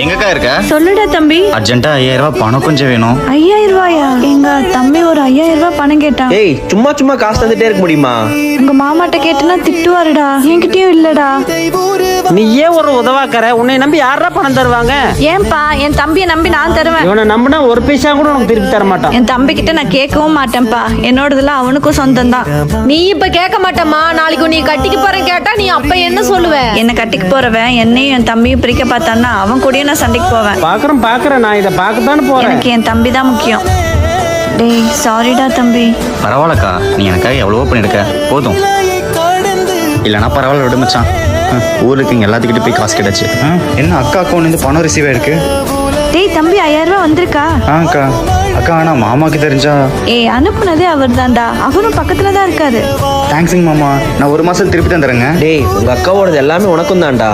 எங்கக்கா இருக்க? சொல்லுடா தம்பி. அர்ஜென்ட்டா 5000 ரூபாய் பணம் கொஞ்சம் வேணும். 5000 ரூபாயா? எங்க தம்பி ஒரு 5000 ரூபாய் பணம் கேட்டான். ஏய் சும்மா சும்மா காசு தந்துட்டே இருக்க முடியுமா? உங்க மாமாட்ட கேட்டனா திட்டுவாருடா. என்கிட்டயும் இல்லடா. நீ ஏன் ஒரு உதவாக்கற? உன்னை நம்பி யாரா பணம் தருவாங்க? ஏன்பா என் தம்பியை நம்பி நான் தருவேன். இவனை நம்பினா ஒரு பைசா கூட உனக்கு திருப்பி தர மாட்டான். என் தம்பி கிட்ட நான் கேட்கவும் மாட்டேன்ப்பா. என்னோடதெல்லாம் அவனுக்கும் சொந்தம் தான். நீ இப்ப கேட்க மாட்டேம்மா. நாளைக்கு நீ கட்டிக்க போறேன் கேட்டா நீ அப்ப என்ன சொல்லுவ? என்ன கட்டிக்கு போறவன் என்னையும் என் தம்பியும் பிரிக்க பார்த்தான்னா அவன் கூடயும் நான் சண்டைக்கு போவேன். பாக்குறேன் நான் இதை பார்க்கத்தானே போறேன். எனக்கு என் தம்பி தான் முக்கியம். டேய் சாரிடா தம்பி. பரவாயில்லக்கா, நீ எனக்காக எவ்வளவோ பண்ணிருக்க, போதும். இல்லைனா பரவாயில்ல, விடு மச்சான். ஊர்ல இருக்கீங்க எல்லாத்துக்கிட்ட போய் காசு கிடைச்சு. என்ன அக்கா அக்கௌண்ட்லேருந்து பணம் ரிசீவ் ஆயிருக்கு? டேய் தம்பி 5000 ரூபாய் வந்திருக்கா? அக்கா அக்கா, ஆனா மாமாக்கு தெரிஞ்சா? அனுப்புனதே அவர் தான்டா. அவரும் பக்கத்துல தான் இருக்காரு. தேங்க்ஸுங்க மாமா, நான் ஒரு மாசம் திருப்பி தந்துடுறேங்க. டேய் உங்க அக்காவோடது எல்லாமே உனக்கும் தான்டா.